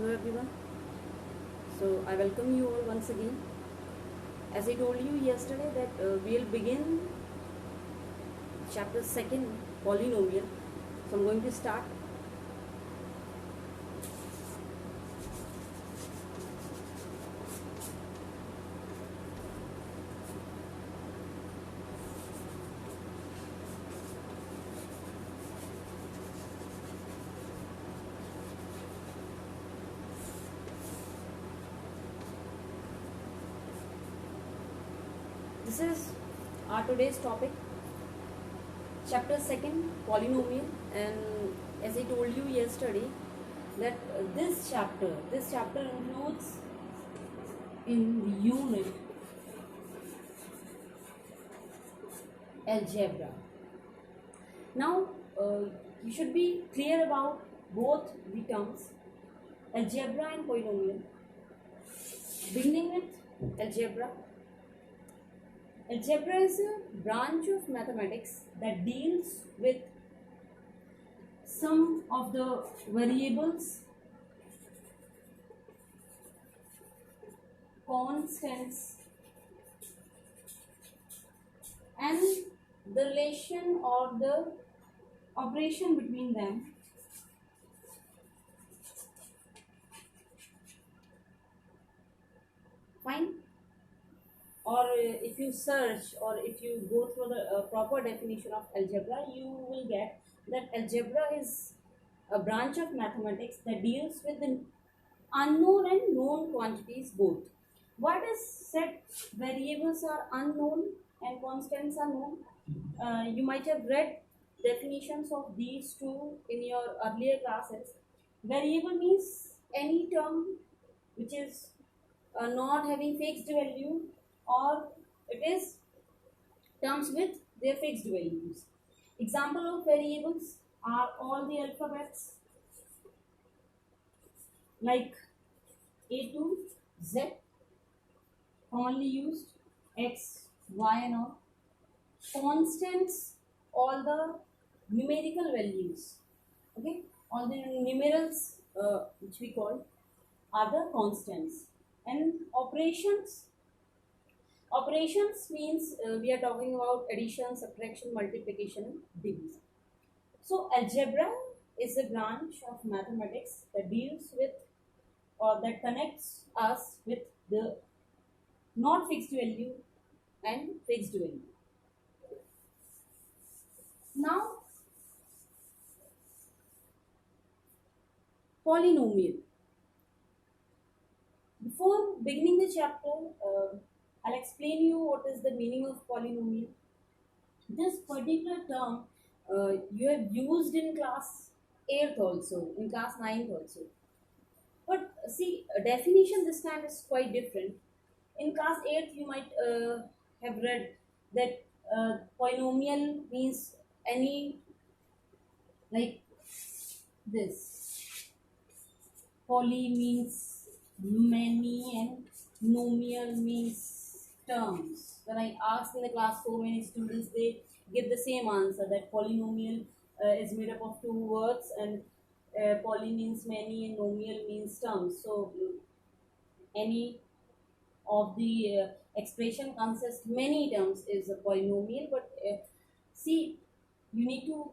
Hello everyone. So I welcome you all once again. As I told you yesterday that we'll begin chapter 2nd, polynomial. So I'm going to start. This is our today's topic, chapter 2nd, polynomial. And as I told you yesterday that this chapter includes in the unit algebra. Now you should be clear about both the terms algebra and polynomial. Beginning with algebra. Algebra is a branch of mathematics that deals with some of the variables, constants, and the relation or the operation between them. Fine. Or if you search or if you go through the proper definition of algebra, you will get that algebra is a branch of mathematics that deals with the unknown and known quantities both. What is said variables are unknown and constants are known? You might have read definitions of these two in your earlier classes. Variable means any term which is not having fixed value, or it is terms with their fixed values. Example of variables are all the alphabets like A to Z, commonly used, X, Y and all. Constants, all the numerical values, okay, all the numerals which we call are the constants. And operations means we are talking about addition, subtraction, multiplication and division. So algebra is a branch of mathematics that deals with or that connects us with the not fixed value and fixed value. Now polynomial. Before beginning the chapter, I'll explain you what is the meaning of polynomial. This particular term you have used in class 8th also, in class 9th also. But see, definition this time is quite different. In class 8th, you might have read that polynomial means any, like this. Poly means many and nomial means terms. When I asked in the class so many students, they give the same answer that polynomial is made up of two words, and poly means many and nomial means terms. So any of the expression consists many terms is a polynomial. But see, you need to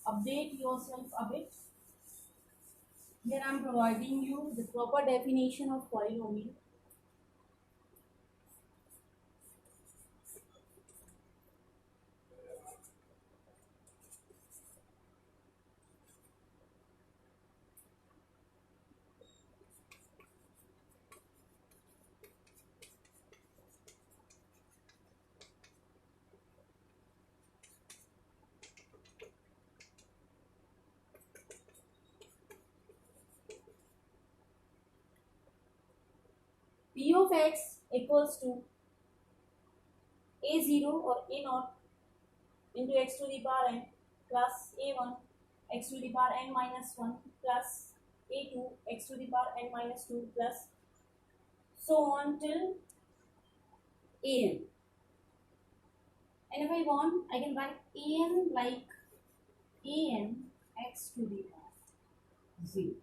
update yourself a bit. Here I am providing you the proper definition of polynomial. P of x equals to a0 or a0 into x to the power n plus a1 x to the power n minus 1 plus a2 x to the power n minus 2 plus so on till an. And if I want, I can write an like an x to the power 0.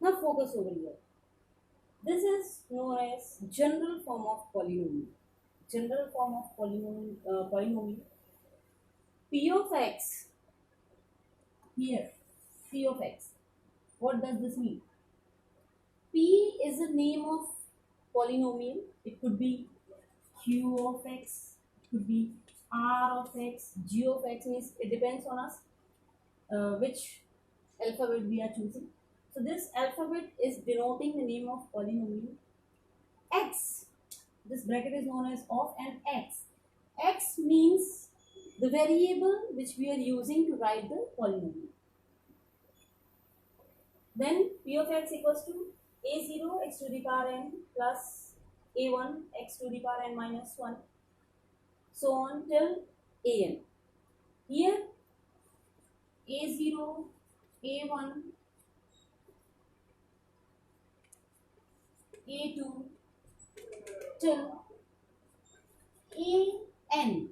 Now focus over here. This is known as general form of polynomial. General form of polynomial. P of x here. P of x. What does this mean? P is a name of polynomial. It could be Q of x, it could be R of x, G of x, means it depends on us which alphabet we are choosing. So this alphabet is denoting the name of polynomial. X, this bracket is known as of, and x. X means the variable which we are using to write the polynomial. Then P of x equals to a0 x to the power n plus a1 x to the power n minus 1, so on till an. Here a0, a1, a2 till an.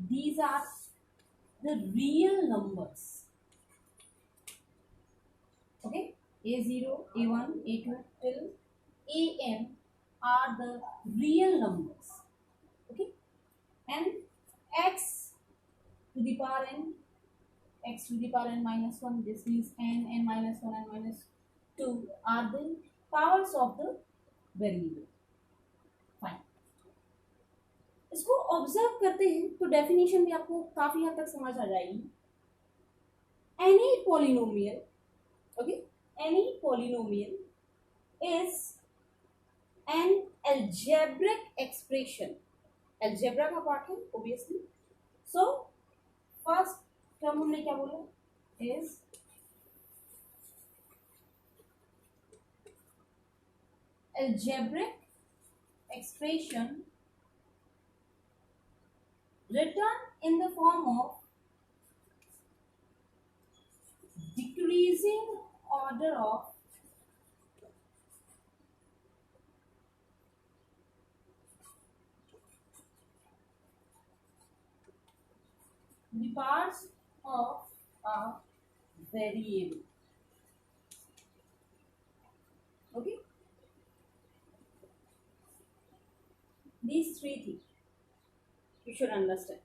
These are the real numbers. Okay, a0, a1, a2 till an are the real numbers. Okay, and x to the power n, x to the power n minus 1, this means n minus 1 and minus 2 are the powers of the variable. Fine, इसको observe करते हैं तो definition भी आपको काफी हद तक समझ आ जाएगी. Any polynomial, okay, any polynomial is an algebraic expression. Algebra का पार्ट है ऑब्वियसली. सो फर्स्ट टर्म हमने क्या बोला, is algebraic expression written in the form of decreasing order of the parts of a variable. Okay, these three things you should understand.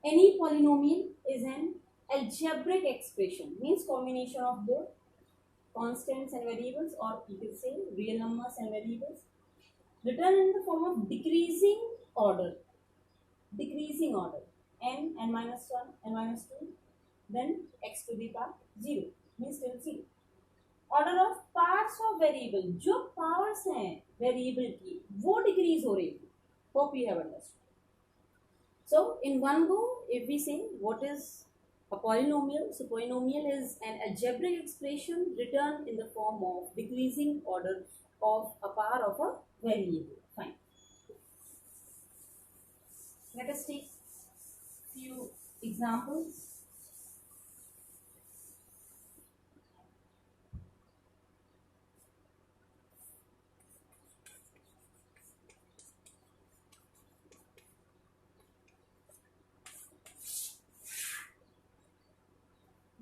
Any polynomial is an algebraic expression, means combination of both constants and variables, or you can say real numbers and variables, written in the form of decreasing order. Decreasing order, n minus 1, n minus 2, then x to the power 0, means till 0. Order of parts of variable, जो powers हैं variable की वो decrease हो रही है. Hope you have understood. So in one go if we say what is a polynomial, so polynomial is an algebraic expression written in the form of decreasing order of a power of a variable. Fine, let us take few examples.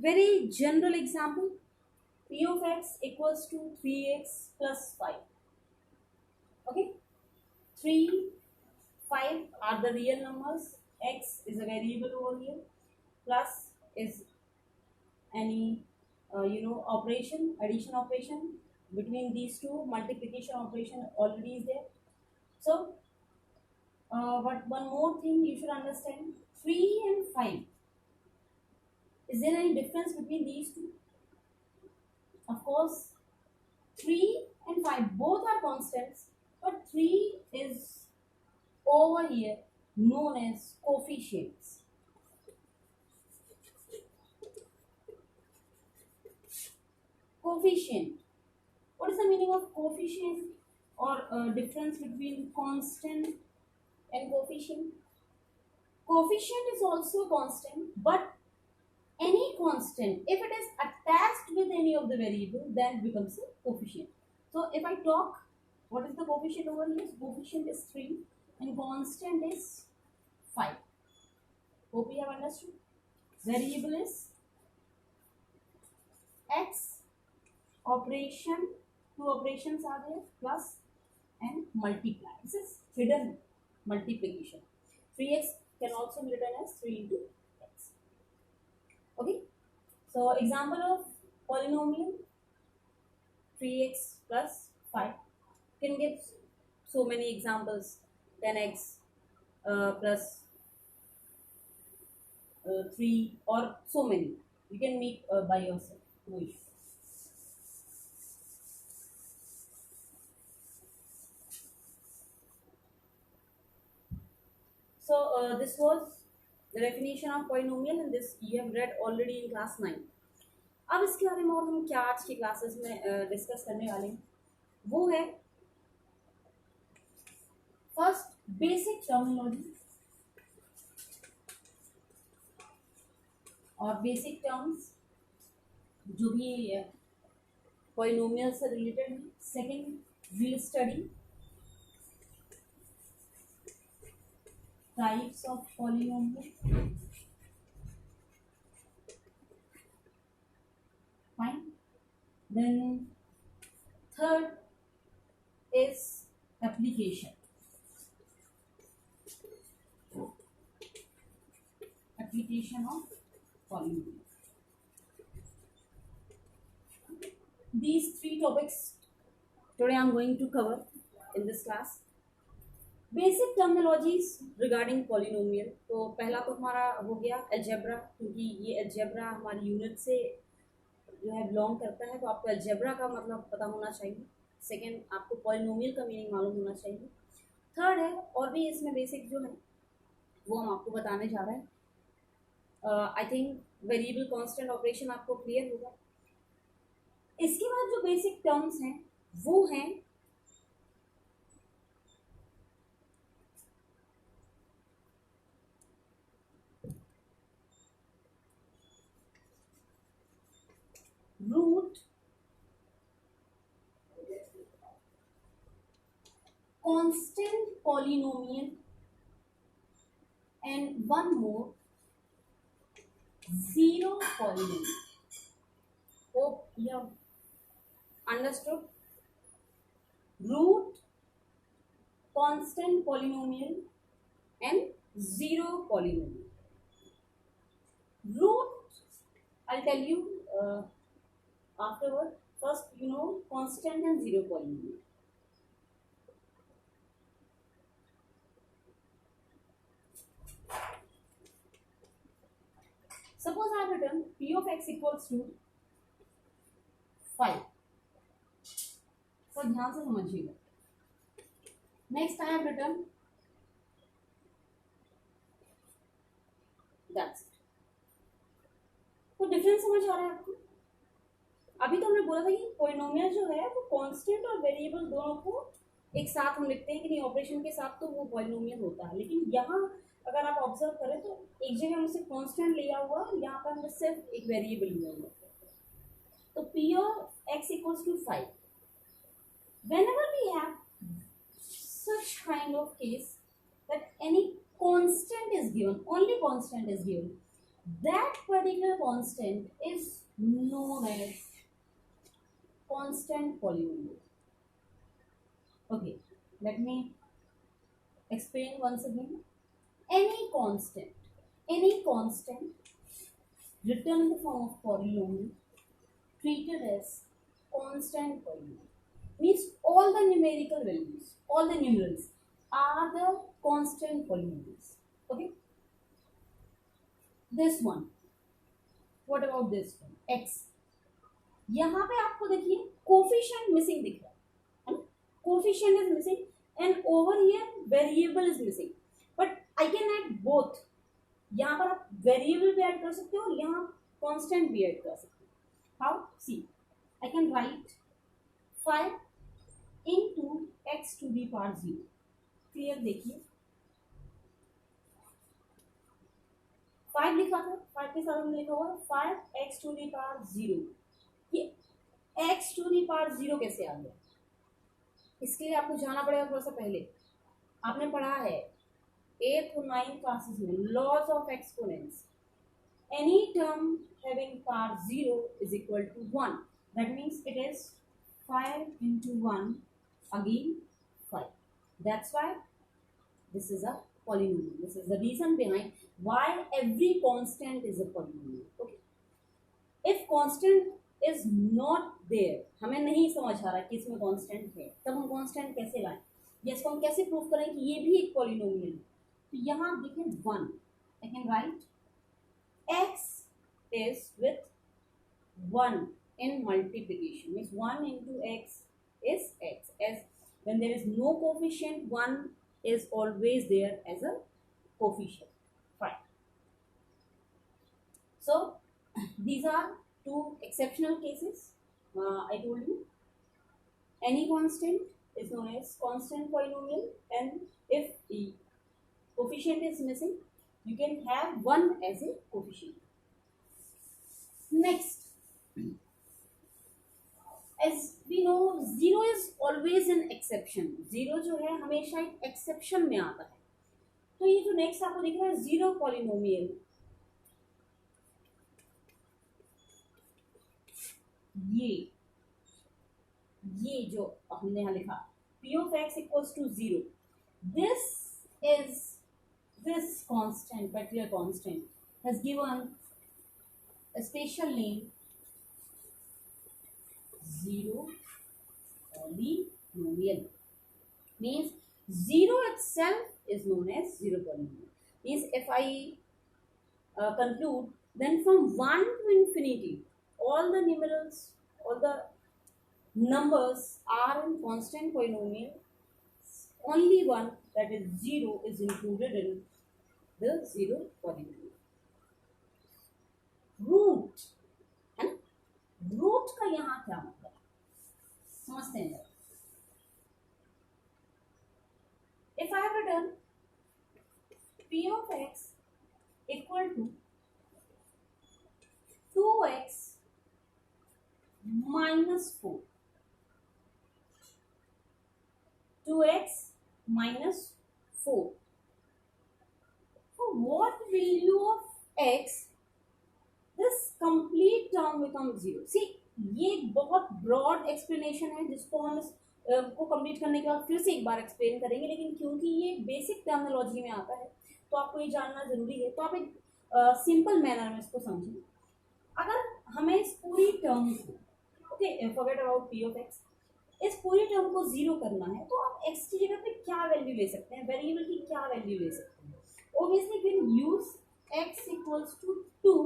Very general example, p of x equals to 3x plus 5. Okay, 3, 5 are the real numbers, x is a variable over here, plus is any operation, addition operation between these two, multiplication operation already is there. So but one more thing you should understand, 3 and 5, is there any difference between these two? Of course, 3 and 5 both are constants, but 3 is over here known as coefficients. Coefficient. What is the meaning of coefficient, or difference between constant and coefficient? Coefficient is also a constant, but any constant, if it is attached with any of the variable, then it becomes a coefficient. So if I talk, what is the coefficient over here? Coefficient is 3 and constant is 5. Hope you have understood. Variable is x operation, two operations are there, plus and multiply. This is hidden multiplication. 3x can also be written as 3 into x. Okay, so example of polynomial 3x plus 5 can give so many examples. 10x plus 3 or so many. You can make by yourself. No issue. So this was the definition of polynomial and this you have read already in class 9. अब इसके बारे में और हम क्या आज की classes में डिस्कस करने वाले हैं वो है फर्स्ट बेसिक टर्मिनोलॉजी और बेसिक टर्म्स जो भी पॉलिनोमियल से रिलेटेड है. Second will study types of polynomial. Fine. Then third is application. Application of polynomial. These three topics today I am going to cover in this class. Basic terminologies regarding polynomial. तो पहला तो हमारा हो गया algebra, क्योंकि ये algebra हमारी unit से जो है बिलोंग करता है, तो आपको अलजेब्रा का मतलब पता होना चाहिए. सेकंड, आपको पॉलिनोमियल का मीनिंग मालूम होना चाहिए. थर्ड है और भी इसमें बेसिक जो है वो हम आपको बताने जा रहे हैं. I think variable constant operation आपको क्लियर होगा. इसके बाद जो बेसिक टर्म्स हैं वो हैं root, constant polynomial, and one more, zero polynomial. Hope you have understood. Root, constant polynomial, and zero polynomial. Root, I'll tell you afterward. First, you know constant and zero polynomial. Suppose I have written p of x equals to 5. तो ध्यान से समझिएगा. Next I have written that's. तो difference समझ आ रहा है आपको. अभी तो हमने बोला था कि पॉलिनोमियल जो है वो कांस्टेंट और वेरिएबल दोनों को एक साथ हम लिखते हैं कि नहीं, ऑपरेशन के साथ तो वो पॉलिनोमियल होता है. लेकिन यहाँ अगर आप ऑब्जर्व करें तो एक जगह हमने सिर्फ कांस्टेंट लिया हुआ, यहाँ पर हमने सिर्फ एक वेरिएबल लिया हुआ. तो p of x equals to 5. Whenever we have such kind of case that any constant is given, only constant is given, that particular constant is known as constant polynomial. Okay, let me explain once again. Any constant written in the form of polynomial treated as constant polynomial means all the numerical values, all the numerals are the constant polynomials. Okay, this one, what about this one, x. यहाँ पे आपको देखिए coefficient missing दिख रहा है, coefficient is missing and over here variable is missing, but I can add both. यहाँ पर आप वेरिएबल भी ऐड कर सकते हो और यहाँ कांस्टेंट भी ऐड कर सकते हो. How? See, I can write 5 into x to the power 0. Clear? देखिए 5 लिखा था, 5 के साथ हमने लिखा हुआ 5x to the power 0. ये x to the power 0 कैसे आ गया? इसके लिए आपको जाना पड़ेगा थोड़ा सा पहले. आपने पढ़ा है 8th और 9th क्लासेस में laws of exponents. any term having power 0 is equal to 1. That means it is 5 into 1, again 5. That's why this is a polynomial. This is the reason behind why every constant is a polynomial. Okay. If constant is not there, हमें नहीं समझ आ रहा कि इसमें constant है, तब हम constant कैसे लाएं? या इसको हम कैसे प्रूव करें कि ये भी एक polynomial है? तो यहाँ आप देखें 1. I can write x is with 1 in multiplication. Means 1 into x is x. As when there is no coefficient, 1 is always there as a coefficient. Fine. So these are two exceptional cases. I told you any constant is known as constant polynomial, and if the coefficient is missing, you can have 1 as a coefficient. Next, as we know, 0 is always an exception. 0 जो है हमेशा एक exception में आता है. तो ये जो next आपको दिख रहा है 0 polynomial, ये जो हमने यहाँ लिखा p of x equals to 0, this constant, particular constant, has given a special name 0 polynomial. Means 0 itself is known as 0 polynomial. Means if I conclude, then from 1 to infinity, all the numerals, all the numbers are in constant polynomial. Only one, that is 0, is included in the 0 polynomial. Root है ना, root का यहाँ क्या मतलब समझते हैं. If I have written p of x equal to 2x minus 4, 2x minus 4, so what value of x this complete term becomes 0. See, ये बहुत broad explanation है जिसको हम को कंप्लीट करने के बाद फिर से एक बार एक्सप्लेन करेंगे, लेकिन क्योंकि ये बेसिक टर्मिनोलॉजी में आता है तो आपको ये जानना जरूरी है. तो आप एक सिंपल मैनर में इसको समझिए. अगर हमें इस पूरी टर्म को, okay, forget about p of x, इस पूरी टर्म को 0 करना है तो आप x की जगह पे क्या वैल्यू ले सकते हैं, वेरिएबल की क्या वैल्यू ले सकते हैं. Obviously can use x equals to 2.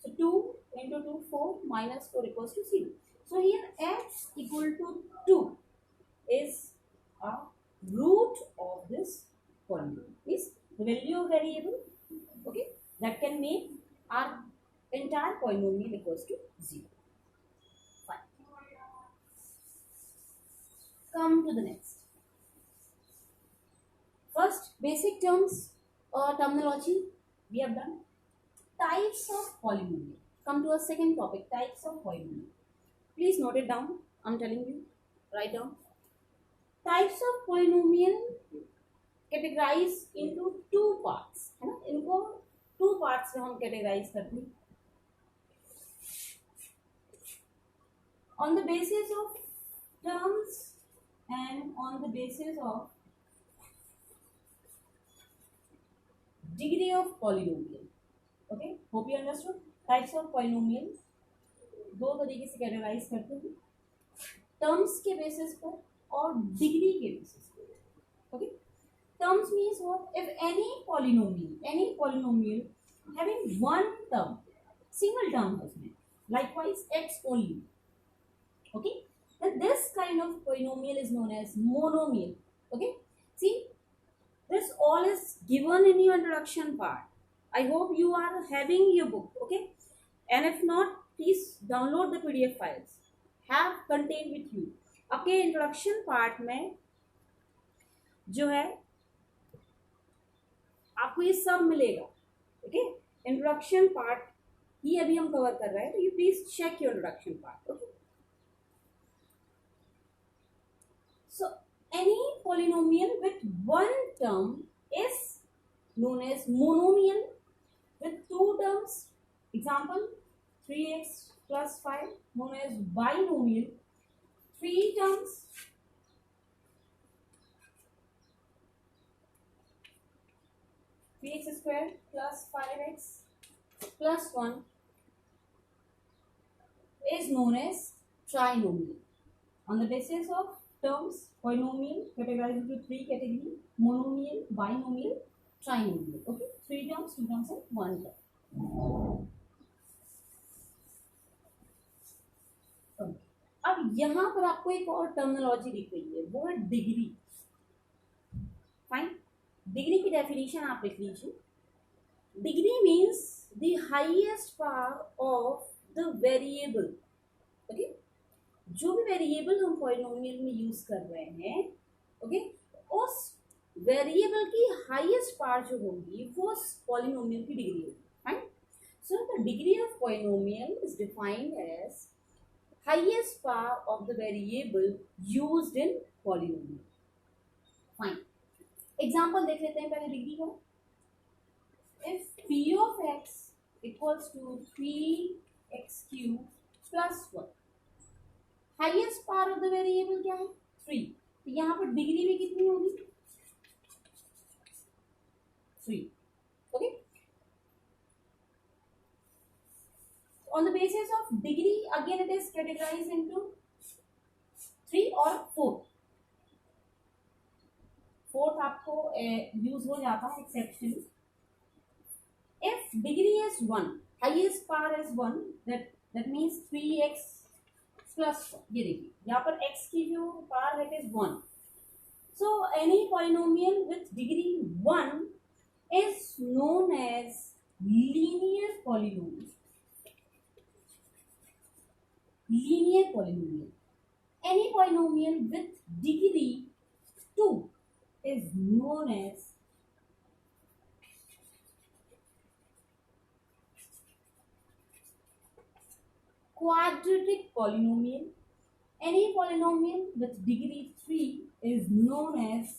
So 2 into 2, 4 minus 4 equals to 0. So here x equal to 2 is a root of this polynomial. Is the value of variable, okay, that can make our entire polynomial equals to 0. Fine. Come to the next. First, basic terms or terminology we have done. Types of polynomial. Come to a second topic, types of polynomial. Please note it down. I'm telling you, write down. Types of polynomial categorize into two parts, है ना. इनको two parts में हम categorize करते हैं. On the basis of terms and on the basis of degree of polynomial. Okay, hope you understood. Types of polynomial दो तरीके से कैटेगराइज करते हैं, टर्म्स के बेसिस पर और डिग्री के बेसिस पर. Okay, terms means what? If any polynomial having one term, single term है उसमें, likewise x only, okay, then this kind of polynomial is known as monomial. Okay, see, this all is given in your introduction part. I hope you are having your book, okay, and if not, please download the PDF files, have contained with you. आपके introduction part में जो है आपको ये सब मिलेगा. Okay, introduction part ही अभी हम कवर कर रहे हैं, तो you please check your introduction part. Okay, so any polynomial with one term is known as monomial. With two terms Example, 3x plus 5 known as binomial. 3 terms, 3x square plus 5x plus 1 is known as trinomial. On the basis of terms, polynomial categorized into 3 categories: monomial, binomial, trinomial. Okay, 3 terms, 2 terms and 1 term. Okay. अब यहाँ पर आपको एक और terminology दिख रही है, वो है डिग्री. फाइन, डिग्री की डेफिनेशन आप लिख लीजिए. Degree means the highest power of the variable. Okay, जो भी वेरिएबल हम पॉलिनोमियल में यूज कर रहे हैं, ओके, उस वेरिएबल की हाईएस्ट पावर जो होगी वो पॉलिनोमियल की डिग्री होगी. Fine, so the degree of polynomial is defined as highest power of the variable used in polynomial. Fine. Example देख लेते हैं पहले डिग्री का. If p of x equals to 3x cube plus 1, highest power of the variable क्या है? 3. तो यहाँ पर डिग्री में कितनी होगी? 3. Okay. On the basis of degree, again it is categorized into 3 or 4. Fourth आपको यूज हो जाता है exception. If degree is 1, highest power is 1, that means 3x plus 1. ये देखिए यहाँ पर x की जो पावर है is 1. So any polynomial with degree 1 is known as linear polynomial. Linear polynomial. Any polynomial with degree 2 is known as quadratic polynomial. Any polynomial with degree 3 is known as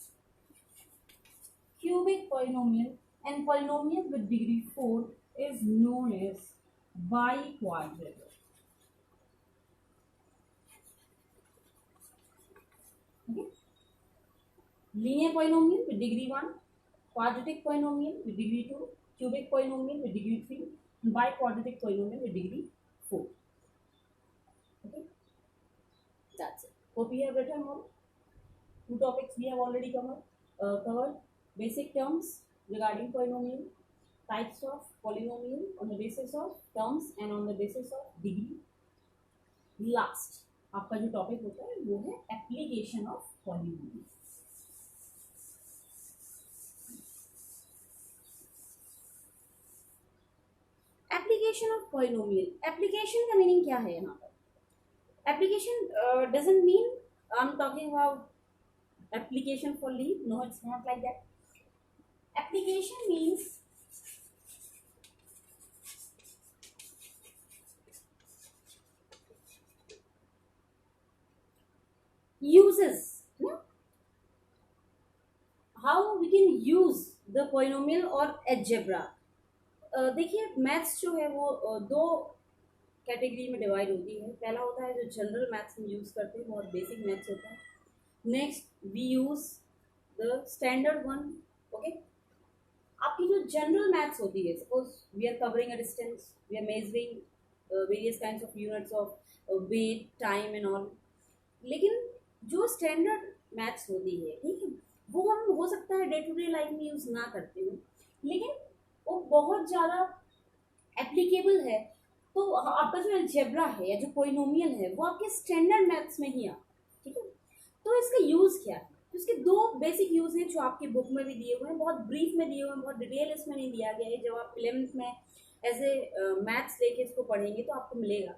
cubic polynomial, and polynomial with degree 4 is known as biquadratic. Okay? Linear polynomial with degree 1, quadratic polynomial with degree 2, cubic polynomial with degree 3, and biquadratic polynomial with degree 4. Okay? That's it. Hope you have written all. 2 topics we have already covered. Basic terms regarding polynomial, types of polynomial on the basis of terms and on the basis of degree. Last, आपका जो topic होता है वो है application of polynomial. Application of polynomial. Application का meaning क्या है यहाँ पर? Application doesn't mean I am talking about application for leave. No, it's not like that. Application means uses, no? How we can use the polynomial or algebra. देखिए maths जो है वो दो कैटेगरी में डिवाइड होती है. पहला होता है जो जनरल मैथ्स हम यूज़ करते हैं, बहुत बेसिक मैथ्स होता है. Next we use the standard one. Okay, आपकी जो जनरल मैथ्स होती है, suppose we are covering a distance, we are measuring various kinds of units of weight, time and all. लेकिन जो स्टैंडर्ड मैथ्स होती है, ठीक है, वो हम हो सकता है डे टू डे लाइफ में यूज़ ना करते हो, लेकिन वो बहुत ज़्यादा एप्लीकेबल है. तो आपका जो अलजेब्रा है या जो पॉलिनोमियल है वो आपके स्टैंडर्ड मैथ्स में ही आ. ठीक है, तो इसका यूज़ क्या है? तो इसके दो बेसिक यूज़ हैं जो आपकी बुक में भी दिए हुए हैं, बहुत ब्रीफ में दिए हुए हैं, बहुत डिटेल इसमें नहीं दिया गया है. जब आप 11th में एज ए मैथ्स लेके इसको पढ़ेंगे तो आपको मिलेगा.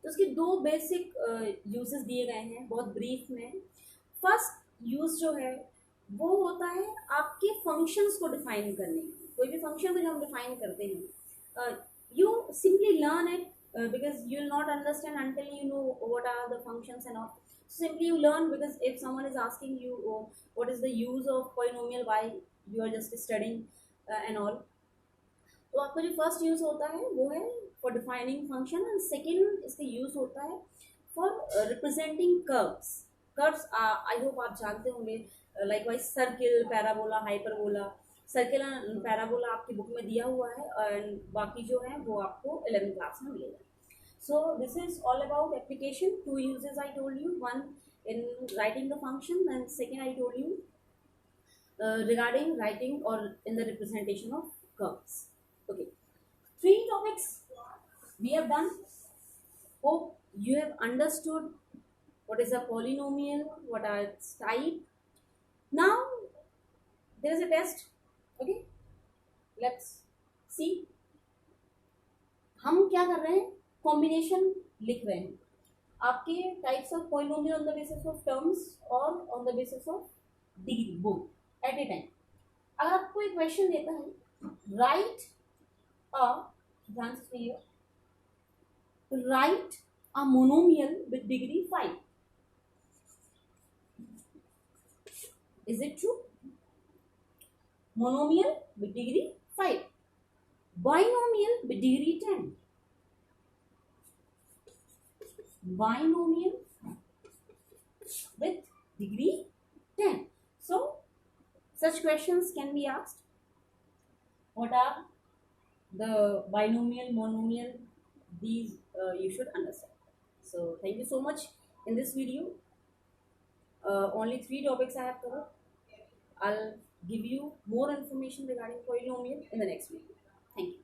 तो उसके दो बेसिक यूजेस दिए गए हैं बहुत ब्रीफ में. फर्स्ट यूज जो है वो होता है आपके फंक्शंस को डिफाइन करने. कोई भी फंक्शन को जब हम डिफाइन करते हैं, you simply learn it because you will not understand until you know what are the functions and all. Simply you learn, because if someone is asking you what is the use of polynomial, why you are just studying and all. तो आपका जो first use होता है वो है for defining function, and second इसका use होता है for representing curves. Curves I hope आप जानते होंगे, like wise circle, parabola, hyperbola. Circle and parabola आपकी बुक में दिया हुआ है, एंड बाकी जो है वो आपको 11th क्लास में मिलेगा। So this is all about application. Two uses I told you, one in writing the function, and second I told you regarding writing or in the representation of curves. Okay, three topics we have done. Hope you have understood what is a polynomial, what are its type. Now there is a test. Okay, let's see. हम क्या कर रहे हैं, combination लिख रहे हैं आपके types of polynomial on the basis of terms और on the basis of degree, both at a time. अगर आपको एक क्वेश्चन देता है, राइट अ, ध्यान से सुनिएगा, right a monomial with degree 5, is it true? Monomial with degree 5, binomial with degree 10, binomial with degree 10. So such questions can be asked. What are the binomial, monomial? These you should understand. So thank you so much. In this video only 3 topics I have covered. I'll give you more information regarding polynomial in the next video. Thank you.